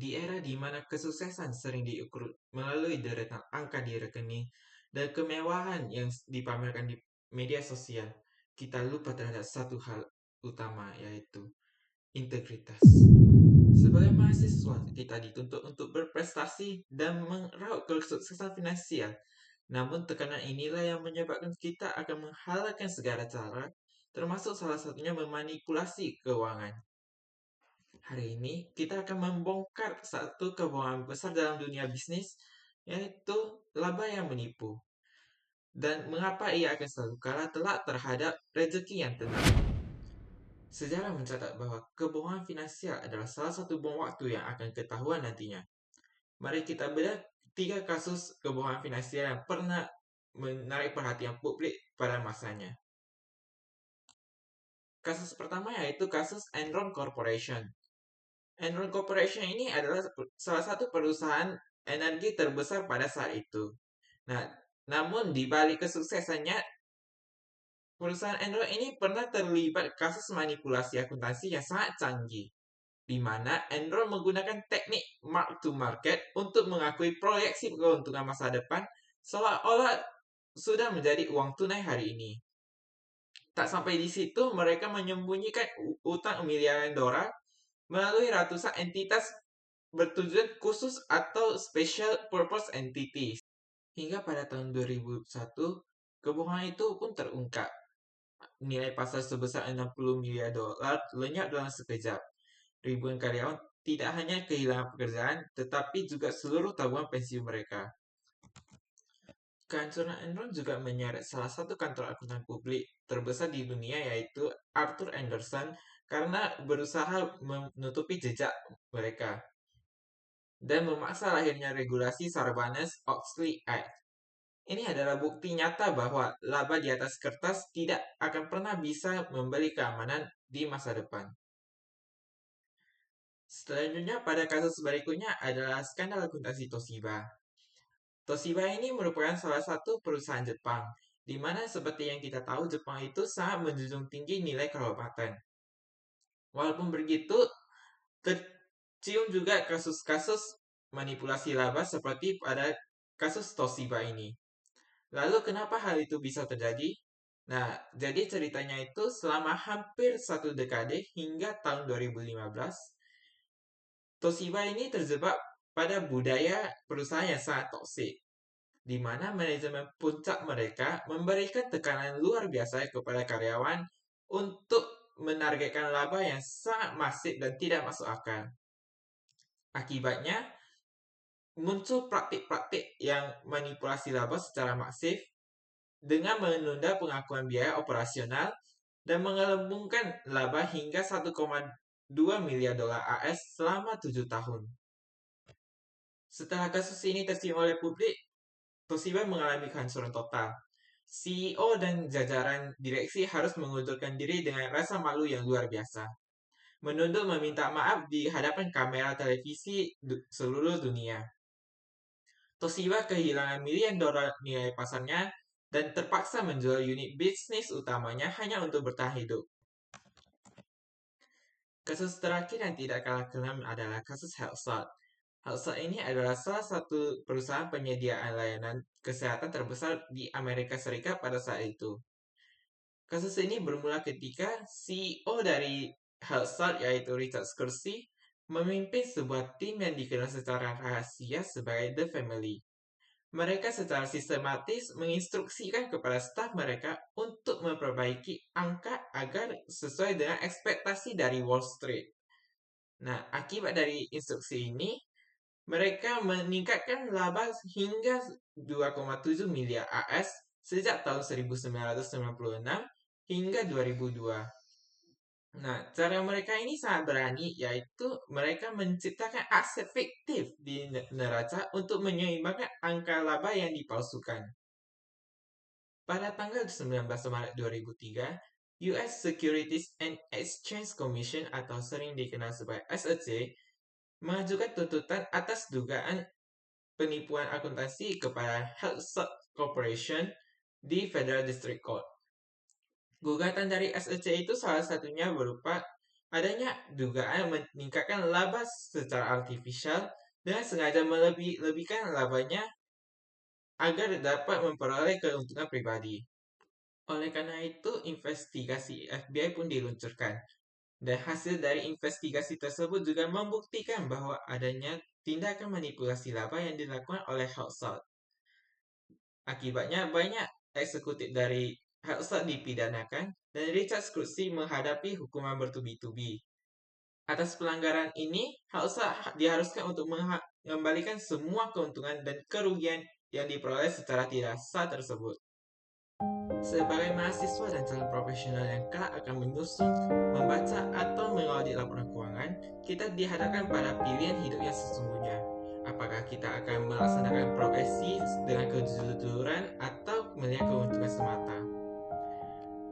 Di era di mana kesuksesan sering diukur melalui deretan angka di rekening dan kemewahan yang dipamerkan di media sosial, kita lupa terhadap satu hal utama, yaitu integritas. Sebagai mahasiswa, kita dituntut untuk berprestasi dan meraup kesuksesan finansial. Namun tekanan inilah yang menyebabkan kita akan menghalalkan segala cara, termasuk salah satunya memanipulasi keuangan. Hari ini kita akan membongkar satu kebohongan besar dalam dunia bisnis, yaitu laba yang menipu. Dan mengapa ia akan selalu kalah telak terhadap rezeki yang tenang. Sejarah mencatat bahwa kebohongan finansial adalah salah satu bom waktu yang akan ketahuan nantinya. Mari kita bedah 3 kasus kebohongan finansial yang pernah menarik perhatian publik pada masanya. Kasus pertama yaitu kasus Enron Corporation. Enron Corporation ini adalah salah satu perusahaan energi terbesar pada saat itu. Nah, namun di balik kesuksesannya, perusahaan Enron ini pernah terlibat kasus manipulasi akuntansi yang sangat canggih, di mana Enron menggunakan teknik mark to market untuk mengakui proyeksi keuntungan masa depan seolah-olah sudah menjadi uang tunai hari ini. Tak sampai di situ, mereka menyembunyikan utang miliaran dolar melalui ratusan entitas bertujuan khusus atau special purpose entities. Hingga pada tahun 2001, kebohongan itu pun terungkap. Nilai pasar sebesar 60 miliar dolar lenyap dalam sekejap. Ribuan karyawan tidak hanya kehilangan pekerjaan, tetapi juga seluruh tabungan pensiun mereka. Kehancuran Enron juga menyeret salah satu kantor akuntan publik terbesar di dunia, yaitu Arthur Andersen, karena berusaha menutupi jejak mereka dan memaksa lahirnya regulasi Sarbanes-Oxley Act. Ini adalah bukti nyata bahwa laba di atas kertas tidak akan pernah bisa memberi keamanan di masa depan. Selanjutnya, pada kasus berikutnya adalah skandal akuntansi Toshiba. Toshiba ini merupakan salah satu perusahaan Jepang, di mana seperti yang kita tahu Jepang itu sangat menjunjung tinggi nilai kehormatan. Walaupun begitu, tercium juga kasus-kasus manipulasi laba seperti pada kasus Toshiba ini. Lalu kenapa hal itu bisa terjadi? Nah, jadi ceritanya itu selama hampir 1 dekade hingga tahun 2015, Toshiba ini terjebak pada budaya perusahaan yang sangat toksik, di mana manajemen puncak mereka memberikan tekanan luar biasa kepada karyawan untuk menargetkan laba yang sangat masif dan tidak masuk akal. Akibatnya, muncul praktik-praktik yang manipulasi laba secara masif dengan menunda pengakuan biaya operasional dan menggelembungkan laba hingga 1,2 miliar dolar AS selama 7 tahun. Setelah kasus ini tercium oleh publik, Toshiba mengalami kehancuran total. CEO dan jajaran direksi harus mengundurkan diri dengan rasa malu yang luar biasa. Menunduk meminta maaf di hadapan kamera televisi seluruh dunia. Toshiba kehilangan miliar dolar nilai pasarnya dan terpaksa menjual unit bisnis utamanya hanya untuk bertahan hidup. Kasus terakhir yang tidak kalah kelam adalah kasus HealthSouth. HealthSouth ini adalah salah satu perusahaan penyediaan layanan kesehatan terbesar di Amerika Serikat pada saat itu. Kasus ini bermula ketika CEO dari HealthSouth, yaitu Richard Scorsese, memimpin sebuah tim yang dikenal secara rahasia sebagai The Family. Mereka secara sistematis menginstruksikan kepada staf mereka untuk memperbaiki angka agar sesuai dengan ekspektasi dari Wall Street. Nah, akibat dari instruksi ini, mereka meningkatkan laba hingga 2,7 miliar AS sejak tahun 1996 hingga 2002. Nah, cara mereka ini sangat berani, yaitu mereka menciptakan aset fiktif di neraca untuk menyeimbangkan angka laba yang dipalsukan. Pada tanggal 19 Maret 2003, US Securities and Exchange Commission atau sering dikenal sebagai SEC mengajukan tuntutan atas dugaan penipuan akuntansi kepada HealthSouth Corporation di Federal District Court. Gugatan dari SEC itu salah satunya berupa Adanya dugaan meningkatkan laba secara artifisial dengan sengaja melebih-lebihkan labanya agar dapat memperoleh keuntungan pribadi. Oleh karena itu, investigasi FBI pun diluncurkan. Dan hasil dari investigasi tersebut juga membuktikan bahwa adanya tindakan manipulasi laba yang dilakukan oleh Hotshot. Akibatnya, banyak eksekutif dari Hotshot dipidanakan dan Richard Scrooge menghadapi hukuman bertubi-tubi. Atas pelanggaran ini, Hotshot diharuskan untuk mengembalikan semua keuntungan dan kerugian yang diperoleh secara tidak sah tersebut. Sebagai mahasiswa dan calon profesional yang kelak akan menyusun, membaca, atau mengaudit laporan keuangan, kita dihadapkan pada pilihan hidup yang sesungguhnya. Apakah kita akan melaksanakan profesi dengan kejujuran atau melihat keuntungan semata?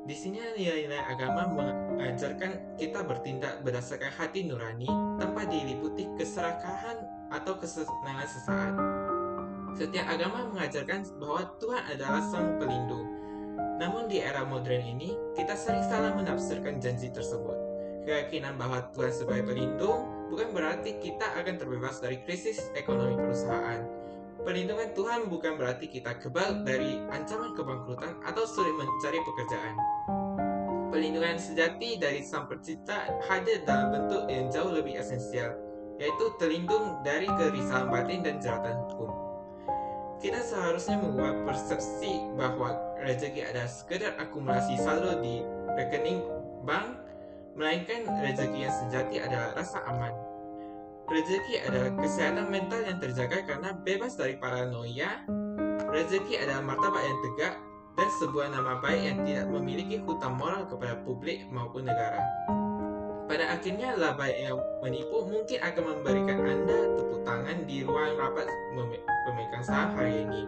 Di sini nilai-nilai agama mengajarkan kita bertindak berdasarkan hati nurani tanpa diliputi keserakahan atau kesenangan sesaat. Setiap agama mengajarkan bahwa Tuhan adalah Sang Pelindung. Namun di era modern ini, kita sering salah menafsirkan janji tersebut. Keyakinan bahwa Tuhan sebagai pelindung bukan berarti kita akan terbebas dari krisis ekonomi perusahaan. Perlindungan Tuhan bukan berarti kita kebal dari ancaman kebangkrutan atau sulit mencari pekerjaan. Perlindungan sejati dari Sang Pencipta hadir dalam bentuk yang jauh lebih esensial, yaitu terlindung dari kerisauan batin dan jeratan hukum. Kita seharusnya mengubah persepsi bahwa rezeki adalah sekedar akumulasi saldo di rekening bank, melainkan rezeki yang sejati adalah rasa aman. Rezeki adalah kesehatan mental yang terjaga karena bebas dari paranoia. Rezeki adalah martabat yang tegak dan sebuah nama baik yang tidak memiliki hutang moral kepada publik maupun negara. Pada akhirnya, laba yang menipu mungkin akan memberikan Anda tepuk tangan di ruang rapat pemegang saham hari ini.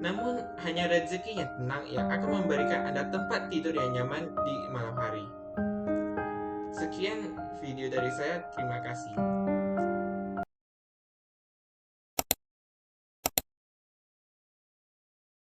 Namun, hanya rezeki yang tenang yang akan memberikan Anda tempat tidur yang nyaman di malam hari. Sekian video dari saya, terima kasih.